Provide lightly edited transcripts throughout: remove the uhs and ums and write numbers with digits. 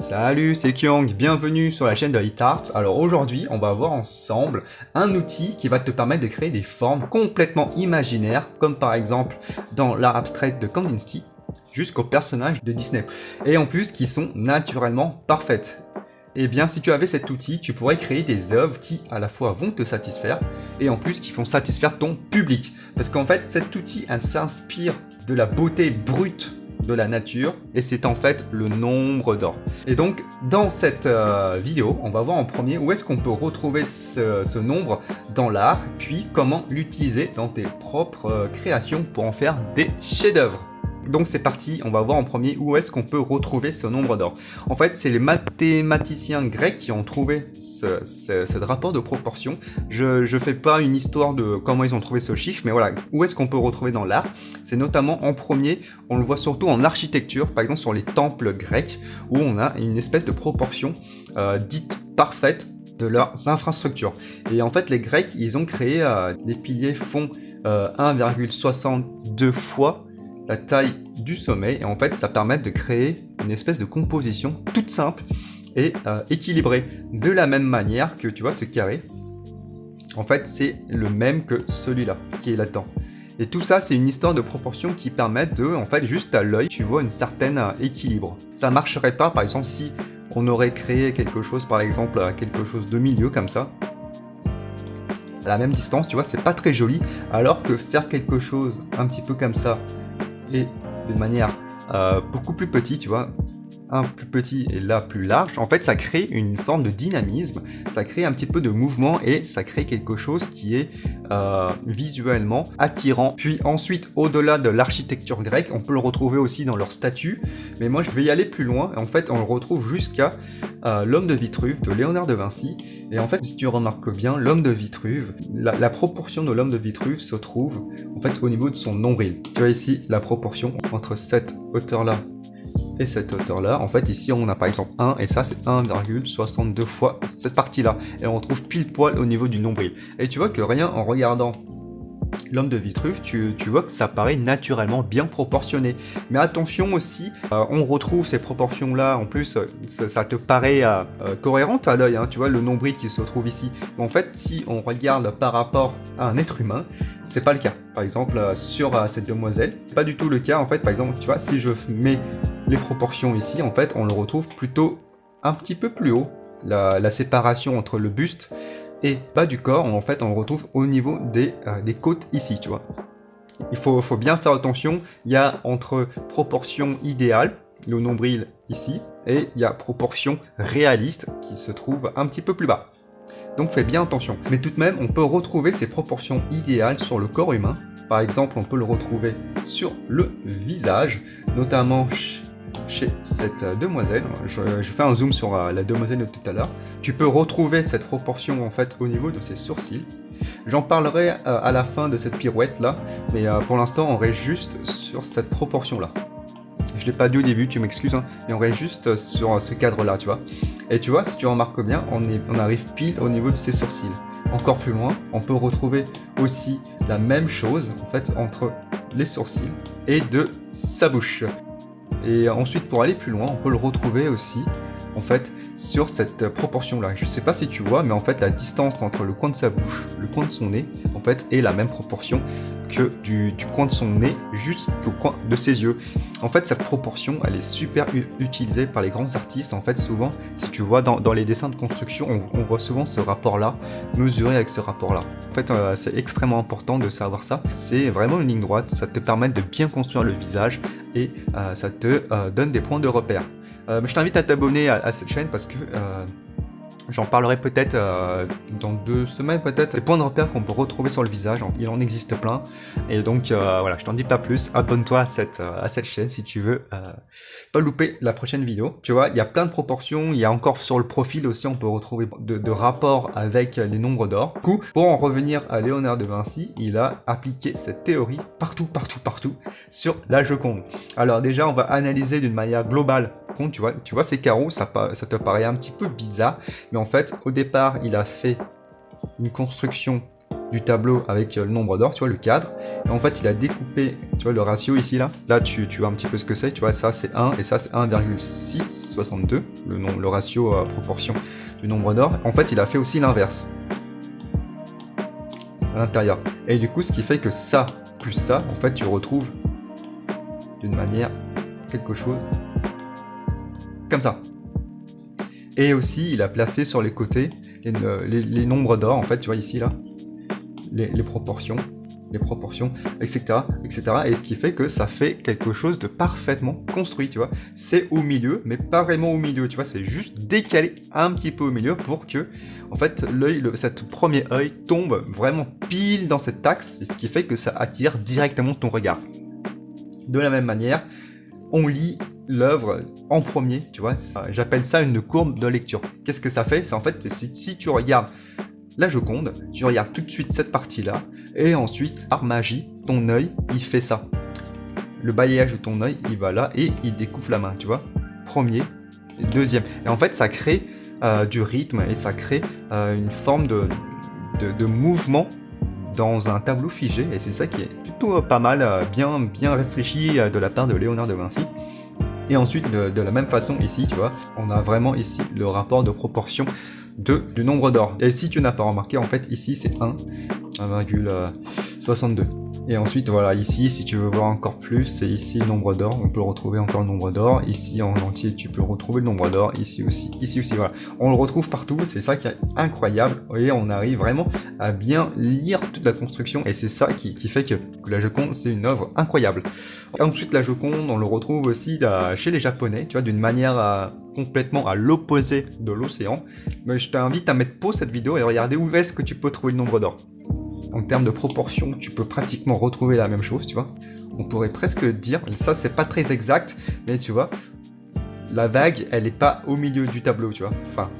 Salut, c'est Kyung, bienvenue sur la chaîne de HitArt. Alors aujourd'hui, on va voir ensemble un outil qui va te permettre de créer des formes complètement imaginaires, comme par exemple dans l'art abstrait de Kandinsky, jusqu'aux personnages de Disney. Et en plus, qui sont naturellement parfaites. Et bien, si tu avais cet outil, tu pourrais créer des œuvres qui, à la fois, vont te satisfaire, et en plus, qui font satisfaire ton public. Parce qu'en fait, cet outil, elle s'inspire de la beauté brute de la nature, et c'est en fait le nombre d'or. Et donc, dans cette vidéo, on va voir en premier où est-ce qu'on peut retrouver ce nombre dans l'art, puis comment l'utiliser dans tes propres créations pour en faire des chefs-d'œuvre. Donc c'est parti, on va voir en premier où est-ce qu'on peut retrouver ce nombre d'or. En fait, c'est les mathématiciens grecs qui ont trouvé ce rapport de proportion. Je fais pas une histoire de comment ils ont trouvé ce chiffre, mais voilà, où est-ce qu'on peut retrouver dans l'art. C'est notamment en premier, on le voit surtout en architecture, par exemple sur les temples grecs, où on a une espèce de proportion dite parfaite de leurs infrastructures. Et en fait, les Grecs, ils ont créé des piliers font 1,62 fois la taille du sommet, et en fait ça permet de créer une espèce de composition toute simple et équilibrée, de la même manière que tu vois ce carré, en fait c'est le même que celui-là qui est là-dedans. Et tout ça, c'est une histoire de proportion qui permet de, en fait, juste à l'œil, tu vois une certaine équilibre. Ça marcherait pas, par exemple, si on aurait créé quelque chose, par exemple, quelque chose de milieu comme ça, à la même distance, tu vois, c'est pas très joli, alors que faire quelque chose un petit peu comme ça, et de manière beaucoup plus petite, tu vois, un plus petit et là plus large, en fait ça crée une forme de dynamisme, ça crée un petit peu de mouvement et ça crée quelque chose qui est visuellement attirant. Puis ensuite, au-delà de l'architecture grecque, on peut le retrouver aussi dans leurs statues, mais moi je vais y aller plus loin. En fait on le retrouve jusqu'à l'homme de Vitruve de Léonard de Vinci. Et en fait, si tu remarques bien, l'homme de Vitruve, la proportion de l'homme de Vitruve se trouve en fait au niveau de son nombril. Tu vois ici la proportion entre cette hauteur-là et cette hauteur-là. En fait, ici, on a par exemple 1, et ça, c'est 1,62 fois cette partie-là. Et on retrouve pile poil au niveau du nombril. Et tu vois que rien en regardant l'homme de Vitruve, tu vois que ça paraît naturellement bien proportionné. Mais attention aussi, on retrouve ces proportions-là, en plus, ça te paraît cohérente à l'œil, hein, tu vois, le nombril qui se trouve ici. Mais en fait, si on regarde par rapport à un être humain, c'est pas le cas. Par exemple, sur cette demoiselle, c'est pas du tout le cas. En fait, par exemple, tu vois, si je mets les proportions ici, en fait, on le retrouve plutôt un petit peu plus haut. La séparation entre le buste et bas du corps, en fait, on le retrouve au niveau des côtes ici, tu vois. Il faut bien faire attention, il y a entre proportion idéale, le nombril ici, et il y a proportion réaliste qui se trouve un petit peu plus bas. Donc fais bien attention. Mais tout de même, on peut retrouver ces proportions idéales sur le corps humain. Par exemple, on peut le retrouver sur le visage, notamment chez cette demoiselle. Je fais un zoom sur la demoiselle de tout à l'heure. Tu peux retrouver cette proportion en fait au niveau de ses sourcils. J'en parlerai à la fin de cette pirouette là, mais pour l'instant on reste juste sur cette proportion là. Je l'ai pas dit au début, tu m'excuses, hein, mais on reste juste sur ce cadre là, tu vois. Et tu vois, si tu remarques bien, on arrive pile au niveau de ses sourcils. Encore plus loin, on peut retrouver aussi la même chose en fait entre les sourcils et de sa bouche. Et ensuite, pour aller plus loin, on peut le retrouver aussi, en fait, sur cette proportion-là. Je sais pas si tu vois, mais en fait, la distance entre le coin de sa bouche, le coin de son nez, en fait, est la même proportion que du coin de son nez jusqu'au coin de ses yeux. En fait, cette proportion, elle est super utilisée par les grands artistes. En fait, souvent, si tu vois dans les dessins de construction, on voit souvent ce rapport-là, mesuré avec ce rapport-là. En fait, c'est extrêmement important de savoir ça. C'est vraiment une ligne droite, ça te permet de bien construire le visage et ça te donne des points de repère. Je t'invite à t'abonner à cette chaîne parce que j'en parlerai peut-être dans 2 semaines, peut-être. Les points de repère qu'on peut retrouver sur le visage, il en existe plein. Et donc voilà, je t'en dis pas plus. Abonne-toi à cette chaîne si tu veux pas louper la prochaine vidéo. Tu vois, il y a plein de proportions. Il y a encore sur le profil aussi, on peut retrouver de rapports avec les nombres d'or. Du coup, pour en revenir à Léonard de Vinci, il a appliqué cette théorie partout sur la Joconde. Alors déjà, on va analyser d'une manière globale. Tu vois ces carreaux, ça te paraît un petit peu bizarre, mais en fait, au départ, il a fait une construction du tableau avec le nombre d'or, tu vois, le cadre. Et en fait, il a découpé, tu vois, le ratio ici, là. Là, tu vois un petit peu ce que c'est, tu vois, ça c'est 1 et ça c'est 1,662, le ratio proportion du nombre d'or. En fait, il a fait aussi l'inverse à l'intérieur. Et du coup, ce qui fait que ça plus ça, en fait, tu retrouves d'une manière quelque chose comme ça. Et aussi, il a placé sur les côtés les nombres d'or, en fait, tu vois ici, là, les proportions, etc., etc. Et ce qui fait que ça fait quelque chose de parfaitement construit, tu vois. C'est au milieu, mais pas vraiment au milieu, tu vois. C'est juste décalé un petit peu au milieu pour que, en fait, cet premier œil tombe vraiment pile dans cet axe, ce qui fait que ça attire directement ton regard. De la même manière, on lit l'œuvre en premier, tu vois. J'appelle ça une courbe de lecture. Qu'est-ce que ça fait? C'est en fait, si tu regardes la Joconde, tu regardes tout de suite cette partie-là, et ensuite, par magie, ton œil, il fait ça. Le balayage de ton œil, il va là, et il découvre la main, tu vois. Premier, deuxième. Et en fait, ça crée du rythme, et ça crée une forme de mouvement dans un tableau figé, et c'est ça qui est plutôt pas mal, bien réfléchi de la part de Léonard de Vinci. Et ensuite, de la même façon ici, tu vois, on a vraiment ici le rapport de proportion du nombre d'or. Et si tu n'as pas remarqué, en fait, ici c'est 1,62. Et ensuite, voilà, ici, si tu veux voir encore plus, c'est ici le nombre d'or. On peut retrouver encore le nombre d'or. Ici, en entier, tu peux retrouver le nombre d'or. Ici aussi, voilà. On le retrouve partout. C'est ça qui est incroyable. Et on arrive vraiment à bien lire toute la construction. Et c'est ça qui fait que la Joconde, c'est une œuvre incroyable. Ensuite, la Joconde, on le retrouve aussi chez les Japonais, tu vois, d'une manière complètement à l'opposé de l'océan. Mais je t'invite à mettre pause cette vidéo et regarder où est-ce que tu peux trouver le nombre d'or. En termes de proportion, tu peux pratiquement retrouver la même chose, tu vois. On pourrait presque dire, ça c'est pas très exact, mais tu vois, la vague, elle est pas au milieu du tableau, tu vois. Enfin,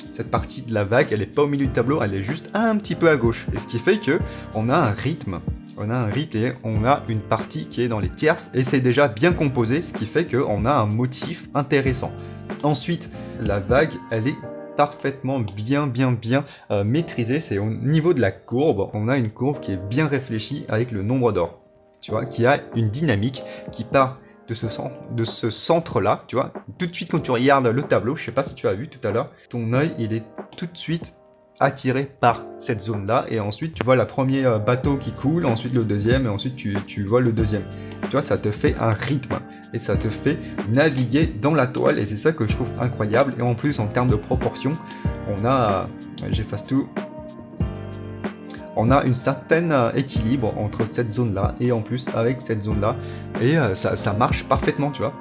cette partie de la vague, elle est pas au milieu du tableau, elle est juste un petit peu à gauche. Et ce qui fait que on a un rythme. Et on a une partie qui est dans les tierces, et c'est déjà bien composé, ce qui fait qu'on a un motif intéressant. Ensuite, la vague, elle est parfaitement bien maîtrisée. C'est au niveau de la courbe, on a une courbe qui est bien réfléchie avec le nombre d'or, tu vois, qui a une dynamique qui part de ce centre-là, tu vois. Tout de suite, quand tu regardes le tableau, je sais pas si tu as vu tout à l'heure, ton œil, il est tout de suite attiré par cette zone-là, et ensuite tu vois le premier bateau qui coule, ensuite le deuxième, et ensuite tu vois le deuxième. Tu vois, ça te fait un rythme, et ça te fait naviguer dans la toile, et c'est ça que je trouve incroyable. Et en plus, en termes de proportion, on a, j'efface tout, on a une certaine équilibre entre cette zone-là, et en plus avec cette zone-là, et ça marche parfaitement, tu vois.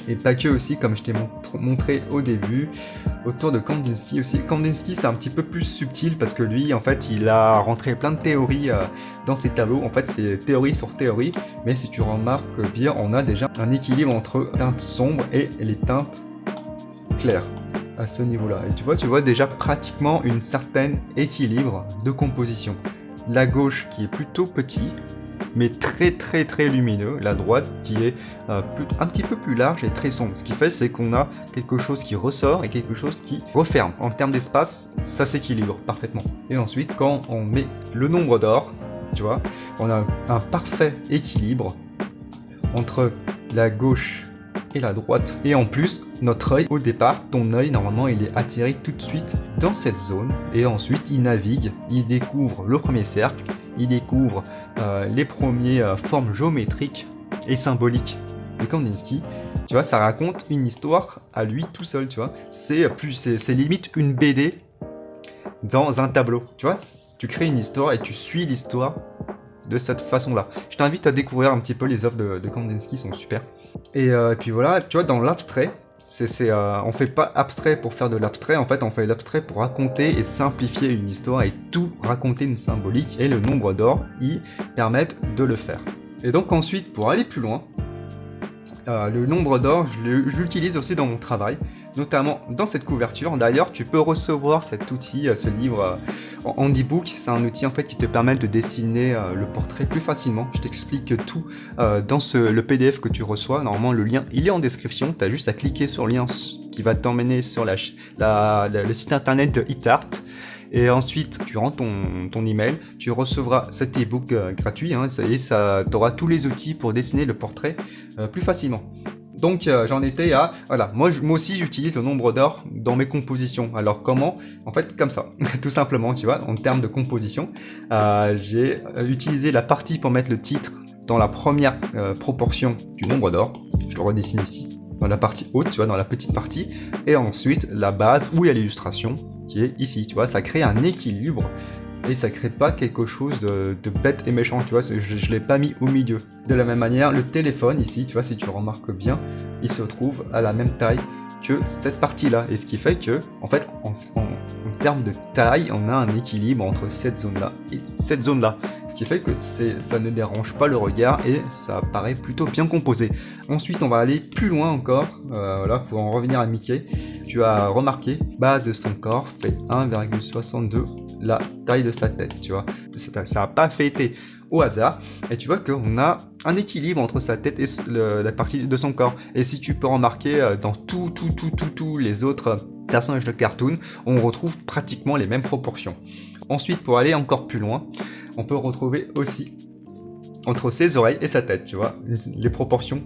Et pas que aussi, comme je t'ai montré au début, autour de Kandinsky aussi. Kandinsky, c'est un petit peu plus subtil parce que lui, en fait, il a rentré plein de théories dans ses tableaux. En fait, c'est théorie sur théorie. Mais si tu remarques bien, on a déjà un équilibre entre teintes sombres et les teintes claires à ce niveau-là. Et tu vois déjà pratiquement une certaine équilibre de composition. La gauche qui est plutôt petit, mais très lumineux, la droite qui est un petit peu plus large et très sombre. Ce qui fait, c'est qu'on a quelque chose qui ressort et quelque chose qui referme. En termes d'espace, ça s'équilibre parfaitement. Et ensuite, quand on met le nombre d'or, tu vois, on a un parfait équilibre entre la gauche et la droite. Et en plus, notre œil, au départ, ton œil, normalement, il est attiré tout de suite dans cette zone. Et ensuite, il navigue, il découvre le premier cercle, il découvre les premières formes géométriques et symboliques de Kandinsky. Tu vois, ça raconte une histoire à lui tout seul, tu vois. C'est limite une BD dans un tableau. Tu vois, tu crées une histoire et tu suis l'histoire de cette façon-là. Je t'invite à découvrir un petit peu les œuvres de Kandinsky, sont super. Et puis voilà, tu vois, dans l'abstrait, on fait pas abstrait pour faire de l'abstrait, en fait on fait l'abstrait pour raconter et simplifier une histoire et tout raconter une symbolique, et le nombre d'or y permettent de le faire. Et donc ensuite, pour aller plus loin, le nombre d'or, je l'utilise aussi dans mon travail, notamment dans cette couverture. D'ailleurs, tu peux recevoir cet outil, ce livre en e-book. C'est un outil en fait qui te permet de dessiner le portrait plus facilement. Je t'explique tout dans le PDF que tu reçois. Normalement, le lien, il est en description. Tu as juste à cliquer sur le lien qui va t'emmener sur le site internet de HitArt. Et ensuite, tu rentres ton email, tu recevras cet ebook gratuit, hein, et ça t'aura tous les outils pour dessiner le portrait plus facilement. Donc j'en étais à, voilà, moi aussi j'utilise le nombre d'or dans mes compositions. Alors comment? En fait comme ça, tout simplement, tu vois, en termes de composition, j'ai utilisé la partie pour mettre le titre dans la première proportion du nombre d'or. Je le redessine ici, dans la partie haute, tu vois, dans la petite partie, et ensuite la base où il y a l'illustration qui est ici, tu vois, ça crée un équilibre. Et ça crée pas quelque chose de bête et méchant, tu vois, je l'ai pas mis au milieu. De la même manière, le téléphone ici, tu vois, si tu remarques bien, il se trouve à la même taille que cette partie-là. Et ce qui fait que, en fait, en termes de taille, on a un équilibre entre cette zone-là et cette zone-là. Ce qui fait que ça ne dérange pas le regard et ça paraît plutôt bien composé. Ensuite, on va aller plus loin encore, voilà, pour en revenir à Mickey. Tu as remarqué, base de son corps fait 1,62 la taille de sa tête, tu vois. Ça n'a pas fait été au hasard. Et tu vois qu'on a un équilibre entre sa tête et la partie de son corps. Et si tu peux remarquer dans tous les autres personnages de cartoon, on retrouve pratiquement les mêmes proportions. Ensuite, pour aller encore plus loin, on peut retrouver aussi entre ses oreilles et sa tête, tu vois, les proportions.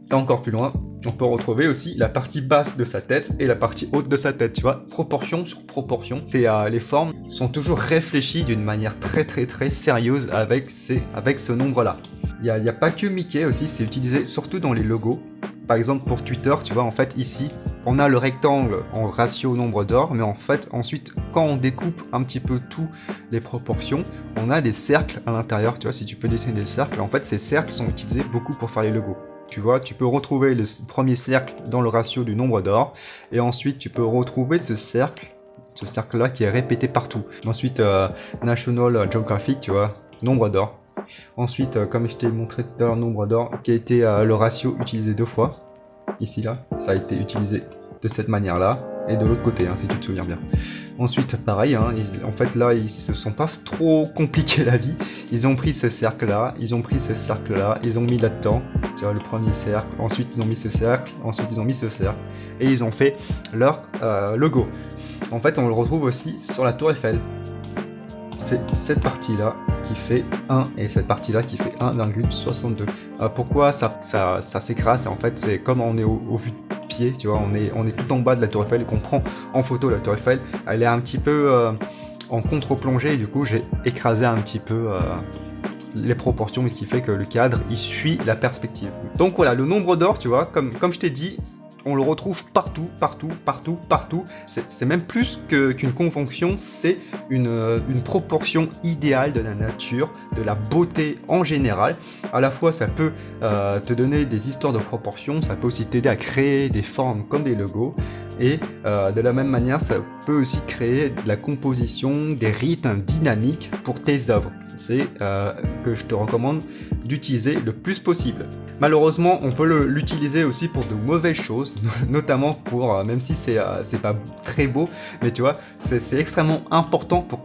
Et encore plus loin, on peut retrouver aussi la partie basse de sa tête et la partie haute de sa tête, tu vois, proportion sur proportion. Les formes sont toujours réfléchies d'une manière très sérieuse avec ce nombre-là. Il y a pas que Mickey aussi, c'est utilisé surtout dans les logos. Par exemple pour Twitter, tu vois, en fait ici, on a le rectangle en ratio nombre d'or, mais en fait ensuite, quand on découpe un petit peu tout les proportions, on a des cercles à l'intérieur, tu vois, si tu peux dessiner des cercles, en fait ces cercles sont utilisés beaucoup pour faire les logos. Tu vois, tu peux retrouver le premier cercle dans le ratio du nombre d'or, et ensuite tu peux retrouver ce cercle-là qui est répété partout. Ensuite, National Geographic, tu vois, nombre d'or. Ensuite, comme je t'ai montré tout à l'heure, nombre d'or, qui a été le ratio utilisé 2 fois. Ici, là, ça a été utilisé de cette manière-là, et de l'autre côté, hein, si tu te souviens bien. Ensuite, pareil, hein, en fait, là, ils se sont pas trop compliqués la vie. Ils ont pris ce cercle-là, ils ont pris ce cercle-là, ils ont mis là-dedans, tu vois, le premier cercle, ensuite ils ont mis ce cercle, ensuite ils ont mis ce cercle, et ils ont fait leur logo. En fait, on le retrouve aussi sur la Tour Eiffel. C'est cette partie-là qui fait 1 et cette partie-là qui fait 1,62. Pourquoi ça s'écrase? En fait, c'est comme on est au vu de pied, tu vois, on est tout en bas de la Tour Eiffel et qu'on prend en photo la Tour Eiffel, elle est un petit peu en contre-plongée et du coup j'ai écrasé un petit peu les proportions, ce qui fait que le cadre il suit la perspective. Donc voilà, le nombre d'or, tu vois, comme je t'ai dit, on le retrouve partout. C'est même plus qu'une convention, c'est une proportion idéale de la nature, de la beauté en général. À la fois, ça peut te donner des histoires de proportions, ça peut aussi t'aider à créer des formes comme des logos. Et de la même manière, ça peut aussi créer de la composition, des rythmes dynamiques pour tes œuvres. C'est que je te recommande d'utiliser le plus possible. Malheureusement, on peut l'utiliser aussi pour de mauvaises choses, notamment pour, même si c'est pas très beau, mais tu vois, c'est extrêmement important pour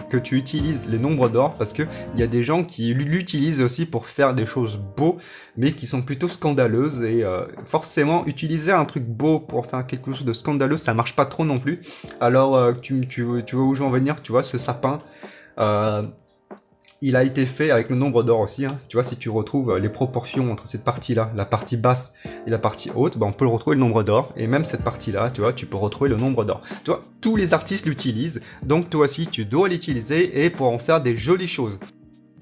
que tu utilises les nombres d'or, parce que il y a des gens qui l'utilisent aussi pour faire des choses beaux, mais qui sont plutôt scandaleuses, et forcément, utiliser un truc beau pour faire quelque chose de scandaleux, ça marche pas trop non plus. Alors, tu vois où je veux en venir, tu vois, ce sapin, il a été fait avec le nombre d'or aussi, hein. Tu vois, si tu retrouves les proportions entre cette partie-là, la partie basse et la partie haute, on peut retrouver le nombre d'or, et même cette partie-là, tu vois, tu peux retrouver le nombre d'or. Tu vois, tous les artistes l'utilisent, donc toi aussi, tu dois l'utiliser, et pour en faire des jolies choses.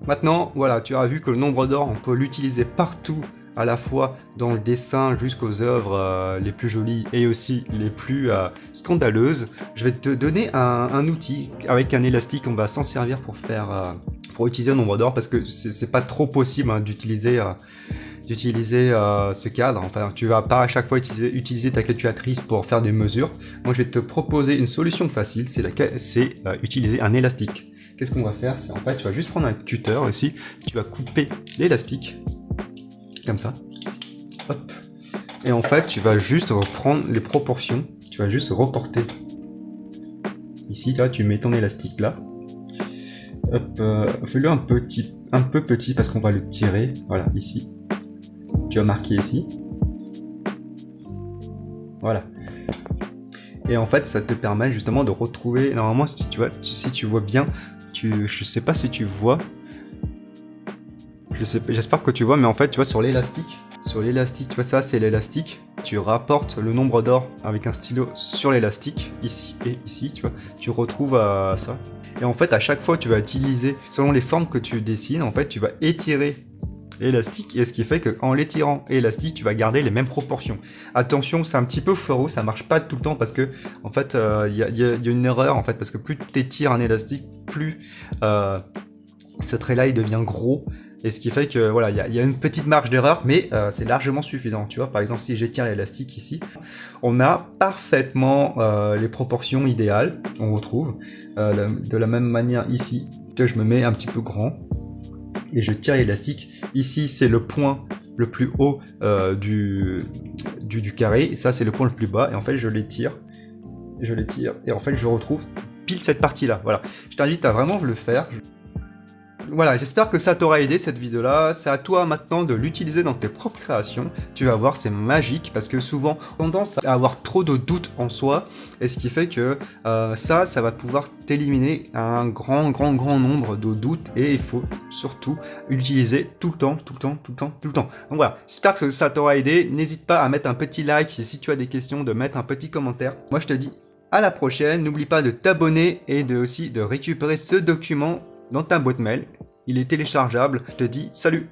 Maintenant, voilà, tu as vu que le nombre d'or, on peut l'utiliser partout, à la fois dans le dessin jusqu'aux œuvres les plus jolies et aussi les plus scandaleuses. Je vais te donner un outil avec un élastique, on va s'en servir pour pour utiliser le nombre d'or, parce que c'est pas trop possible hein, d'utiliser ce cadre. Enfin, tu vas pas à chaque fois utiliser ta calculatrice pour faire des mesures. Moi, je vais te proposer une solution facile, c'est utiliser un élastique. Qu'est-ce qu'on va faire? C'est en fait, tu vas juste prendre un cutter ici, tu vas couper l'élastique comme ça, hop, et en fait tu vas juste reprendre les proportions, tu vas juste reporter ici, là tu mets ton élastique là, hop, fais-le un peu petit parce qu'on va le tirer, voilà, ici, tu vas marquer ici, voilà, Et en fait, ça te permet justement de retrouver, normalement, si tu vois, si tu vois bien, je sais pas si tu vois, j'espère que tu vois, mais en fait, tu vois, sur l'élastique, tu vois, ça, c'est l'élastique. Tu rapportes le nombre d'or avec un stylo sur l'élastique, ici et ici, tu vois. Tu retrouves ça. Et en fait, à chaque fois, tu vas utiliser, selon les formes que tu dessines, en fait, tu vas étirer l'élastique, et ce qui fait qu'en l'étirant l'élastique, tu vas garder les mêmes proportions. Attention, c'est un petit peu foireux, ça marche pas tout le temps, parce que, en fait, il y a une erreur, en fait, parce que plus tu étires un élastique, plus ce trait-là, il devient gros. Et ce qui fait que voilà, il y a une petite marge d'erreur, mais c'est largement suffisant. Tu vois, par exemple, si j'étire l'élastique ici, on a parfaitement les proportions idéales. On retrouve de la même manière ici. Je me mets un petit peu grand et je tire l'élastique. Ici, c'est le point le plus haut du carré. Et ça, c'est le point le plus bas. Et en fait, je l'étire. Et en fait, je retrouve pile cette partie-là. Voilà. Je t'invite à vraiment le faire. Voilà, j'espère que ça t'aura aidé cette vidéo-là. C'est à toi maintenant de l'utiliser dans tes propres créations. Tu vas voir, c'est magique parce que souvent, on a tendance à avoir trop de doutes en soi. Et ce qui fait que ça va pouvoir t'éliminer un grand nombre de doutes. Et il faut surtout l'utiliser tout le temps. Donc voilà, j'espère que ça t'aura aidé. N'hésite pas à mettre un petit like et si tu as des questions, de mettre un petit commentaire. Moi, je te dis à la prochaine. N'oublie pas de t'abonner et aussi de récupérer ce document dans ta boîte mail. Il est téléchargeable. Je te dis salut!